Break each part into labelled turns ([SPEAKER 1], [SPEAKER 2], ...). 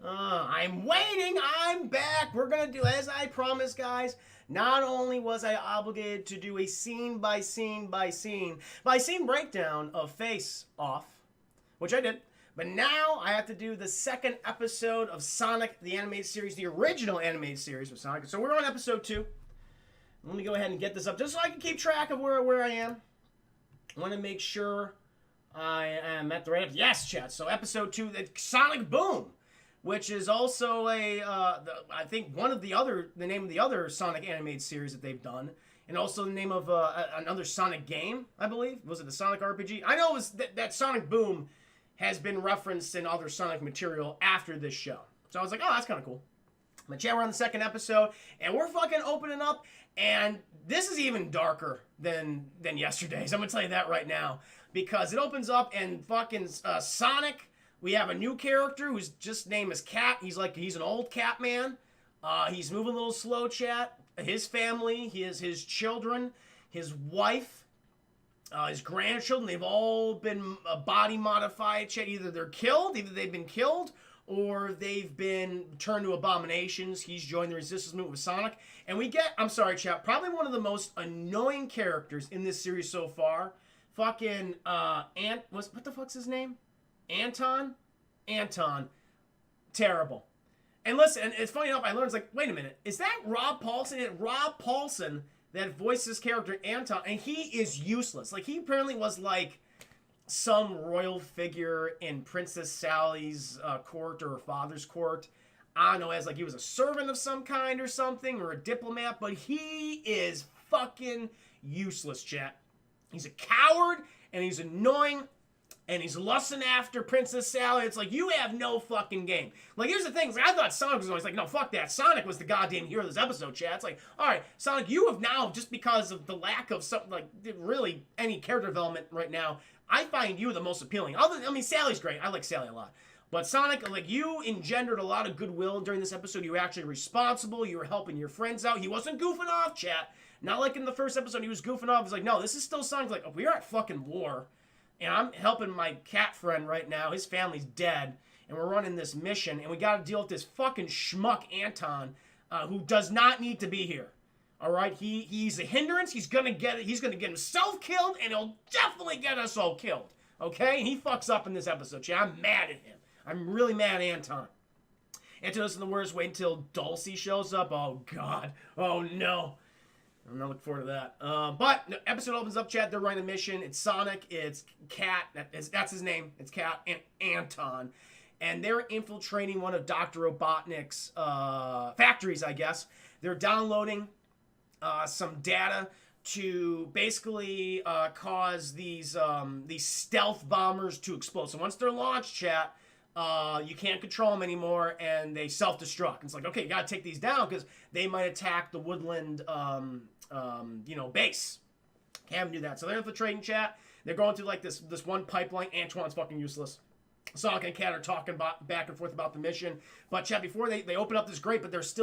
[SPEAKER 1] I'm waiting. I'm back. We're going to do, as I promised, guys. Not only was I obligated to do a scene by scene breakdown of Face Off, which I did, but now I have to do the second episode of Sonic, the animated series, the original animated series of Sonic. So we're on episode 2. Let me go ahead and get this up just so I can keep track of where I am. I want to make sure I am at the right. Yes, chat. So episode 2, Sonic Boom, which is also I think the name of the other Sonic animated series that they've done, and also the name of another Sonic game, I believe. Was it the Sonic RPG? I know it was that Sonic Boom has been referenced in other Sonic material after this show. So I was like, oh, that's kind of cool. But yeah, we're on the second episode, and we're fucking opening up, and this is even darker than yesterday's. I'm gonna tell you that right now, because it opens up and fucking Sonic. We have a new character whose just name is Cat. He's an old cat man. He's moving a little slow, chat. His family, his children, his wife, his grandchildren, they've all been body modified, chat. Either they've been killed, or they've been turned to abominations. He's joined the resistance movement with Sonic. And we get, I'm sorry, chat, probably one of the most annoying characters in this series so far. Fucking, what the fuck's his name? Anton. Terrible. And listen, and it's funny enough, I learned, it's like, wait a minute, is that Rob Paulson? Rob Paulson that voiced this character, Anton, and he is useless. Like, he apparently was like some royal figure in Princess Sally's court or her father's court. I don't know, as like he was a servant of some kind or something, or a diplomat, but he is fucking useless, chat. He's a coward, and he's annoying, and he's lusting after Princess Sally. It's like, you have no fucking game. Like, here's the thing. Like, I thought Sonic was always like, no, fuck that. Sonic was the goddamn hero of this episode, chat. It's like, all right, Sonic, you have now, just because of the lack of something, like, really any character development right now, I find you the most appealing. Sally's great. I like Sally a lot. But Sonic, like, you engendered a lot of goodwill during this episode. You were actually responsible. You were helping your friends out. He wasn't goofing off, chat. Not like in the first episode, he was goofing off. He's like, no, this is still Sonic's like, oh, we're at fucking war. And I'm helping my cat friend right now. His family's dead. And we're running this mission. And we got to deal with this fucking schmuck Anton, who does not need to be here. All right? He's a hindrance. He's going to get himself killed. And he'll definitely get us all killed. Okay? And he fucks up in this episode. Chat. I'm mad at him. I'm really mad at Anton. Anton doesn't the worst. Wait until Dulcie shows up. Oh, God. Oh, no. I'm not looking forward to that. But the episode opens up, chat. They're running a mission. It's Sonic. It's Cat. That's his name. It's Cat and Anton. And they're infiltrating one of Dr. Robotnik's factories, I guess. They're downloading some data to basically cause these stealth bombers to explode. So once they're launched, chat, you can't control them anymore, and they self-destruct. It's like, okay, you gotta take these down because they might attack the Woodland, base. Can't do that. So they're infiltrating, chat. They're going through like this one pipeline. Antoine's fucking useless. Sonic and Cat are talking back and forth about the mission. But, chat, before they open up this grate, but there's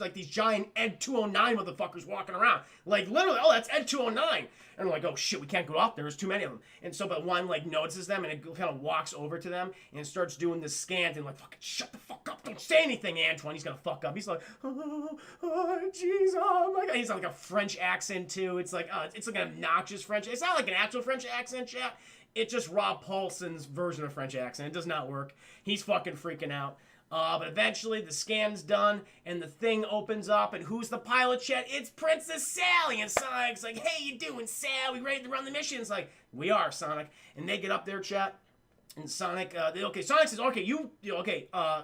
[SPEAKER 1] like these giant Ed 209 motherfuckers walking around. Like, literally, oh, that's Ed 209. And we're like, oh, shit, we can't go up there. There's too many of them. And so, but one, like, notices them, and it kind of walks over to them and starts doing this scan and like, fucking shut the fuck up. Don't say anything, Antoine. He's going to fuck up. He's like, oh, jeez, oh, my God. He's like a French accent, too. It's like an obnoxious French. It's not like an actual French accent, chat. It's just Rob Paulson's version of French accent. It does not work. He's fucking freaking out. But eventually the scan's done and the thing opens up, and who's the pilot, chat? It's Princess Sally. And Sonic's like, hey, you doing, Sal? We ready to run the mission? It's like, we are, Sonic. And they get up there, chat. And Sonic, Sonic says, okay,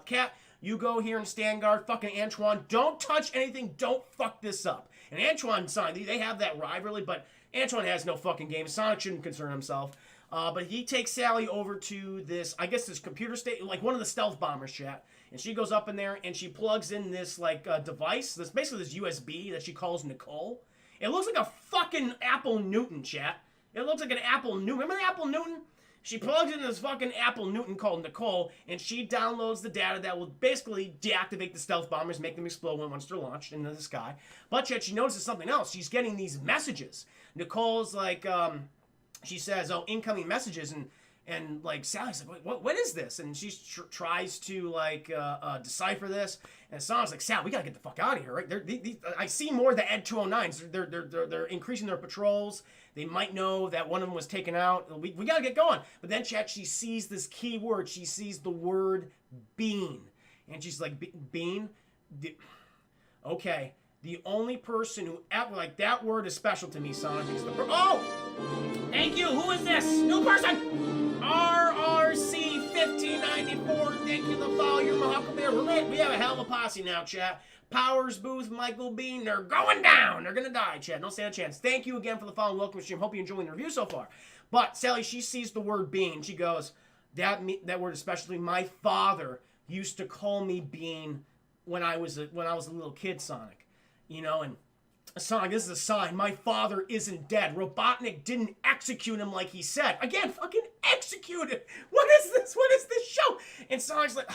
[SPEAKER 1] Cat, you go here and stand guard. Fucking Antoine, don't touch anything. Don't fuck this up. And Antoine and Sonic, they have that rivalry, but Antoine has no fucking game. Sonic shouldn't concern himself. But he takes Sally over to this computer station, like one of the stealth bombers, chat. And she goes up in there and she plugs in this device, this USB that she calls Nicole. It looks like a fucking Apple Newton, chat. It looks like an Apple Newton. Remember the Apple Newton? She plugs in this fucking Apple Newton called Nicole, and she downloads the data that will basically deactivate the stealth bombers, make them explode once they're launched into the sky. But yet she notices something else. She's getting these messages. Nicole's like, she says, oh, incoming messages, and And like Sally's like, what is this? And she tries to like decipher this. And Sonic's like, Sal, we gotta get the fuck out of here, right? I see more of the Ed 209s. They're increasing their patrols. They might know that one of them was taken out. We gotta get going. But then she sees this key word. She sees the word bean, and she's like, bean. Okay. The only person who ever, like, that word is special to me, Sonic. Oh! Thank you. Who is this? New person. RRC 1594. Thank you for the follow. You're my Huckleberry. We have a hell of a posse now, chat. Powers Booth, Michael Bean, they're going down. They're going to die, chat. Don't stand a chance. Thank you again for the follow and welcome to stream. Hope you're enjoying the review so far. But Sally, she sees the word bean. She goes, that word especially, my father used to call me Bean when I was a little kid, Sonic. You know, and Sonic, this is a sign. My father isn't dead. Robotnik didn't execute him like he said. Again, fucking executed. What is this? What is this show? And Sonic's like,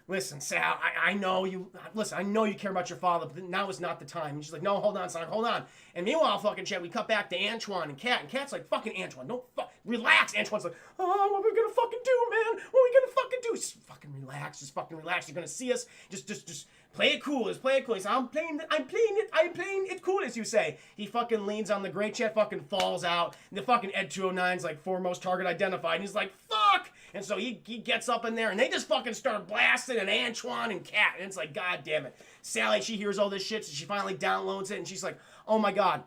[SPEAKER 1] listen, Sal, I know you. Listen, I know you care about your father, but now is not the time. And she's like, no, hold on, Sonic, hold on. And meanwhile, fucking chat, we cut back to Antoine and Kat. And Kat's like, fucking Antoine, don't relax. Antoine's like, oh, what are we gonna fucking do, man? What are we gonna fucking do? Just fucking relax. Just fucking relax. You're gonna see us. Just play it cool. Just play it cool. He's like, I'm playing it cool, as you say. He fucking leans on the great chat, fucking falls out. And the fucking Ed 209's like foremost target identified. And he's like, fuck. And so he gets up in there and they just fucking start blasting at Antoine and Kat. And it's like, god damn it. Sally, she hears all this shit, so she finally downloads it and she's like, oh my god.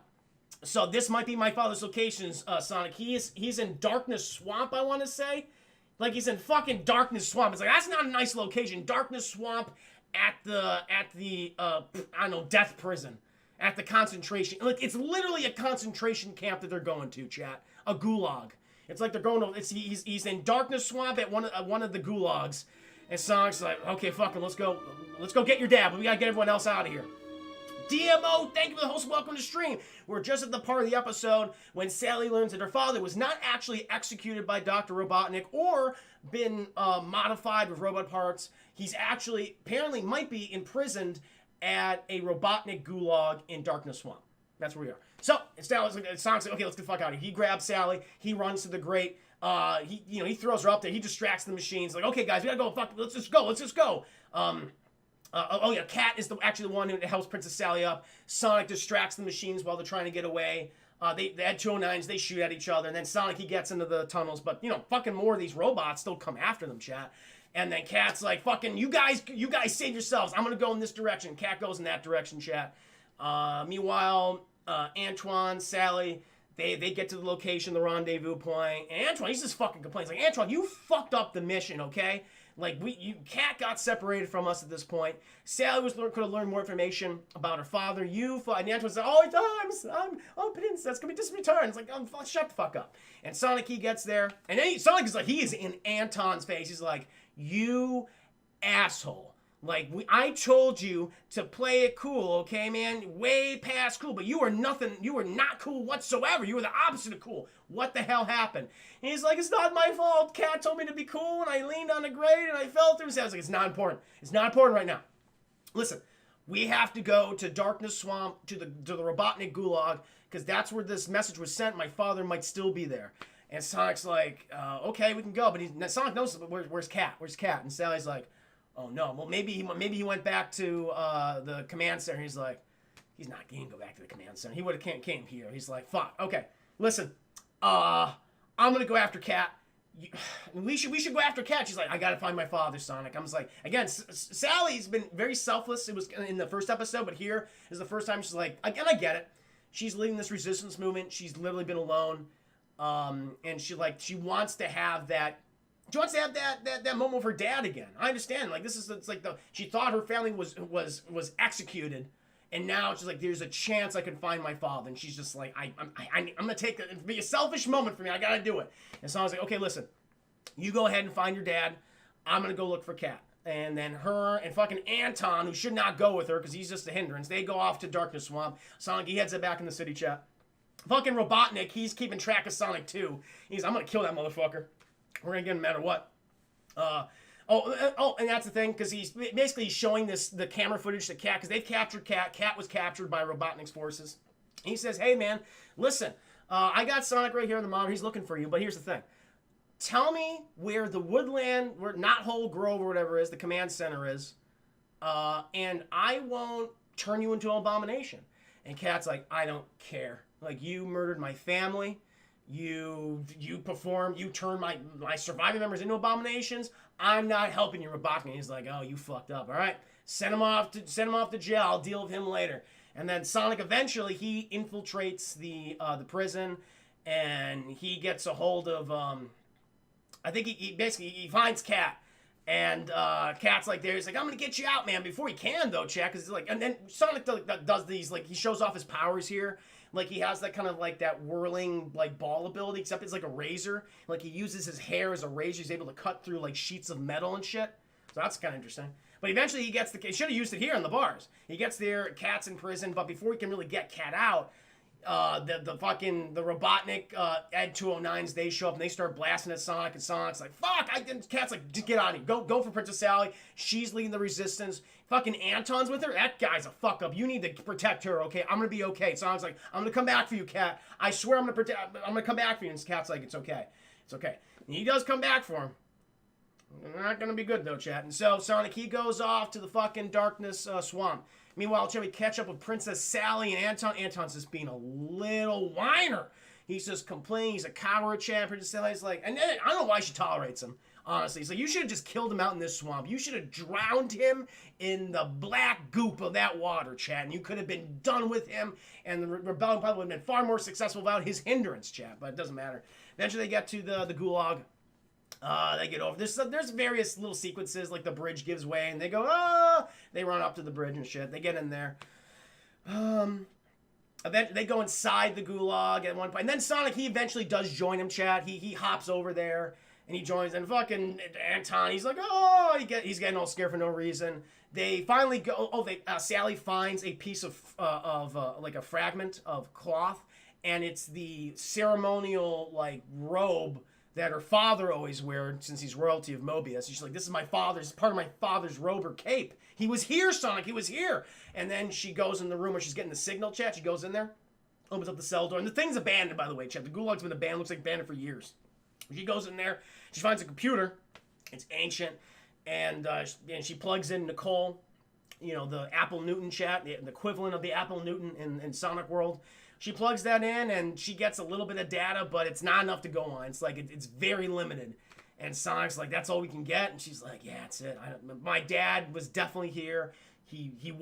[SPEAKER 1] So this might be my father's locations, Sonic. He's in Darkness Swamp, I want to say. Like, he's in fucking Darkness Swamp. It's like, that's not a nice location. Darkness Swamp at the I don't know, death prison. At the concentration. Like, it's literally a concentration camp that they're going to, chat. A gulag. It's like they're going to, he's in Darkness Swamp at one of the gulags. And Sonic's like, okay, fuck it, let's go get your dad, but we gotta get everyone else out of here. DMO, thank you for the host. Welcome to stream. We're just at the part of the episode when Sally learns that her father was not actually executed by Dr. Robotnik or been modified with robot parts. He's actually, apparently might be imprisoned at a Robotnik gulag in Darkness Swamp. That's where we are. So, Sonic's like, okay, let's get the fuck out of here. He grabs Sally. He runs to the grate. He throws her up there. He distracts the machines. Like, okay, guys, we gotta go. Fuck, let's just go. Kat is actually the one who helps Princess Sally up. Sonic distracts the machines while they're trying to get away. They had 209s, they shoot at each other, and then Sonic, he gets into the tunnels, but, fucking more of these robots still come after them, chat. And then Kat's like, fucking, you guys save yourselves. I'm gonna go in this direction. Kat goes in that direction, chat. Meanwhile, Antoine, Sally, they get to the location, the rendezvous point, and Antoine, he's just fucking complains. Like, Antoine, you fucked up the mission, okay? Like, Kat got separated from us at this point. Sally could have learned more information about her father. And Antoine's like, oh, princess, can we just return? It's like, shut the fuck up. And Sonic, he gets there, and then Sonic is like, he is in Anton's face. He's like, you asshole. Like, I told you to play it cool, okay, man? Way past cool, but you were nothing. You were not cool whatsoever. You were the opposite of cool. What the hell happened? And he's like, it's not my fault. Kat told me to be cool, and I leaned on the grate, and I fell through. I was like, it's not important. It's not important right now. Listen, we have to go to Darkness Swamp, to the Robotnik gulag, because that's where this message was sent. My father might still be there. And Sonic's like, okay, we can go. But Sonic knows, where's Kat? Where's Kat? And Sally's like, oh no, well maybe he went back to the command center. He's like, he didn't go back to the command center. He would have came here. He's like, fuck, okay, listen, I'm gonna go after Kat. We should go after Kat. She's like, I gotta find my father, Sonic. I was like, again, Sally's been very selfless. It was in the first episode, but here is the first time she's like, again, I get it. She's leading this resistance movement. She's literally been alone, and she wants to have that. She wants to have that moment with her dad again. I understand. Like, it's like she thought her family was executed, and now she's like, there's a chance I can find my father. And she's just like, I'm gonna take it. It'll be a selfish moment for me. I gotta do it. And so I was like, okay, listen, you go ahead and find your dad. I'm gonna go look for Kat. And then her and fucking Anton, who should not go with her because he's just a hindrance, they go off to Darkness Swamp. Sonic, he heads it back in the city, chat. Fucking Robotnik, he's keeping track of Sonic too. I'm gonna kill that motherfucker. We're gonna get him no matter what. And that's the thing, because he's basically showing the camera footage to Kat, because they've captured Kat. Kat was captured by Robotnik's forces. He says, hey man, listen, I got Sonic right here in the monitor. He's looking for you, but here's the thing. tell me where the woodland, where Knothole Grove or whatever it is, the command center is, and I won't turn you into an abomination. And Kat's like, I don't care. Like, you murdered my family. You turn my surviving members into abominations. I'm not helping you, Robotnik. He's like, oh, you fucked up. All right, send him off to jail. I'll deal with him later. And then Sonic eventually he infiltrates the prison, and he gets a hold of I think he basically finds Kat. And Kat's like there. He's like, I'm gonna get you out, man. Before he can though, Chat, because like, and then Sonic does these, like, he shows off his powers here. Like, he has that kind of like that whirling like ball ability, except it's like a razor. Like, he uses his hair as a razor. He's able to cut through like sheets of metal and shit. So that's kind of interesting. But eventually he gets he should have used it here in the bars. He gets there, Kat's in prison, but before he can really get Kat out, the Robotnik Ed 209s, they show up and they start blasting at Sonic, and Sonic's like, fuck, Kat's like, just get on it, go for Princess Sally. She's leading the resistance. Fucking Anton's with her. That guy's a fuck up. You need to protect her, okay? I'm gonna be okay. Sonic's like, I'm gonna come back for you, Kat. I swear I'm gonna come back for you. And Kat's like, it's okay, and he does come back for him. Not gonna be good though, chat. And so Sonic, he goes off to the fucking darkness swamp. Meanwhile, we catch up with Princess Sally and Anton. Anton's just being a little whiner. He's just complaining. He's a coward, chat. Princess Sally's like, and I don't know why she tolerates him, honestly. He's like, you should have just killed him out in this swamp. You should have drowned him in the black goop of that water, chat. And you could have been done with him. And the rebellion probably would have been far more successful without his hindrance, chat. But it doesn't matter. Eventually, they get to the gulag. They get over. There's various little sequences, like the bridge gives way, and they go, they run up to the bridge and shit. They get in there. They go inside the gulag at one point, and then Sonic, he eventually does join him, chat. He hops over there, and he joins, and fucking Anton, he's like, he's getting all scared for no reason. They finally go, Sally finds a piece of like a fragment of cloth, and it's the ceremonial, like, robe that her father always wears since he's royalty of Mobius. She's like, this is part of my father's robe or cape. He was here, Sonic, he was here. And then she goes in the room where she's getting the signal, chat. She goes in there, opens up the cell door, and the thing's abandoned, by the way, chat. The gulag's been abandoned, looks like abandoned for years. She goes in there, she finds a computer, it's ancient, and she plugs in Nicole, the Apple Newton, chat, the equivalent of the Apple Newton in Sonic World. She plugs that in, and she gets a little bit of data, but it's not enough to go on. It's like, it's very limited. And Sonic's like, that's all we can get. And she's like, yeah, that's it. My dad was definitely here. He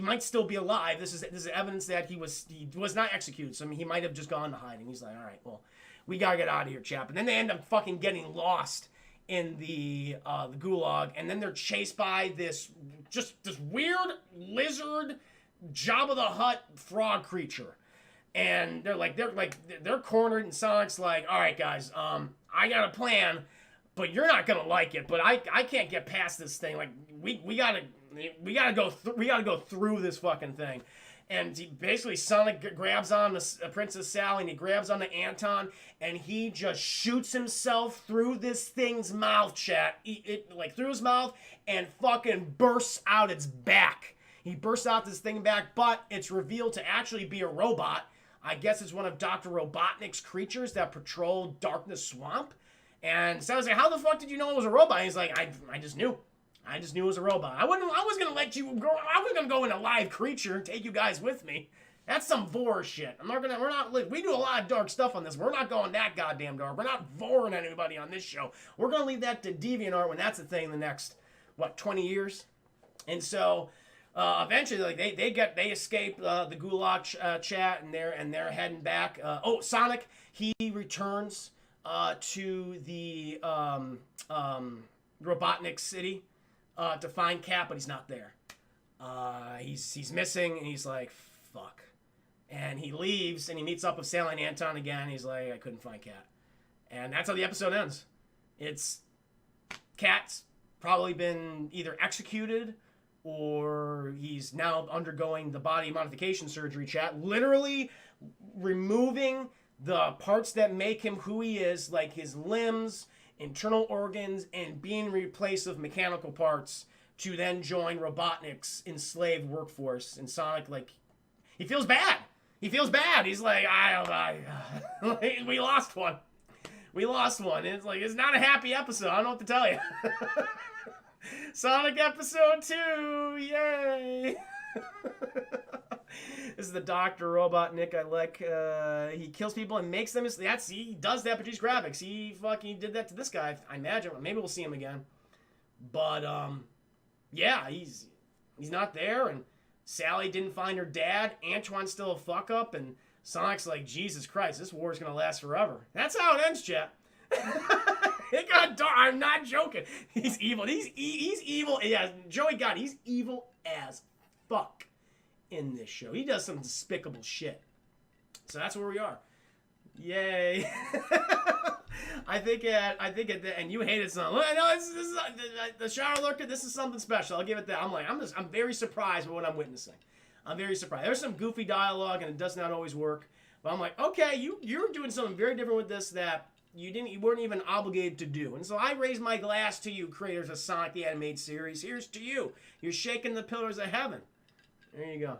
[SPEAKER 1] might still be alive. This is evidence that he was not executed. So, he might have just gone to hiding. He's like, all right, well, we gotta get out of here, chap. And then they end up fucking getting lost in the gulag. And then they're chased by this weird lizard Jabba the Hutt frog creature. And they're cornered, and Sonic's like, all right, guys, I got a plan, but you're not gonna like it. But I can't get past this thing. Like, we gotta go through this fucking thing. And Sonic grabs on the Princess Sally, and he grabs on the Anton, and he just shoots himself through this thing's mouth, chat. Through his mouth, and fucking bursts out its back. He bursts out this thing back, but it's revealed to actually be a robot. I guess it's one of Dr. Robotnik's creatures that patrol Darkness Swamp. And so I was like, how the fuck did you know it was a robot? And he's like, I just knew. I just knew it was a robot. I was gonna let you go. I was gonna go in a live creature and take you guys with me. That's some vor shit. We do a lot of dark stuff on this. We're not going that goddamn dark. We're not voring anybody on this show. We're gonna leave that to DeviantArt when that's a thing in the next, 20 years? And so, eventually, they escape the gulag chat, and they're heading back. Sonic, he returns to the Robotnik city to find Kat, but he's not there. He's missing, and he's like, fuck. And he leaves, and he meets up with Sally and Anton again. He's like, I couldn't find Kat. And that's how the episode ends. It's Kat's probably been either executed, or he's now undergoing the body modification surgery, chat. Literally removing the parts that make him who he is, like his limbs, internal organs, and being replaced with mechanical parts to then join Robotnik's enslaved workforce. And Sonic, he feels bad. He's like, we lost one. We lost one. It's like, it's not a happy episode. I don't know what to tell you. Sonic episode 2. Yay. This is the Dr. Robotnik I like. He kills people and makes them. He does that, produce graphics. He fucking did that to this guy. I imagine. Maybe we'll see him again. But yeah, he's not there, and Sally didn't find her dad. Antoine's still a fuck up, and Sonic's like, Jesus Christ, this war's gonna last forever. That's how it ends, chat. It got dark. I'm not joking. He's evil. He's evil. Yeah, Joey God. He's evil as fuck in this show. He does some despicable shit. So that's where we are. Yay. I think and you hated something. No, this is the shower lurker. This is something special. I'll give it that. I'm very surprised by what I'm witnessing. I'm very surprised. There's some goofy dialogue and it does not always work. But I'm like, okay, you're doing something very different with this that you weren't even obligated to do. And so I raise my glass to you, creators of Sonic the Animated Series. Here's to you. You're shaking the pillars of heaven. There you go.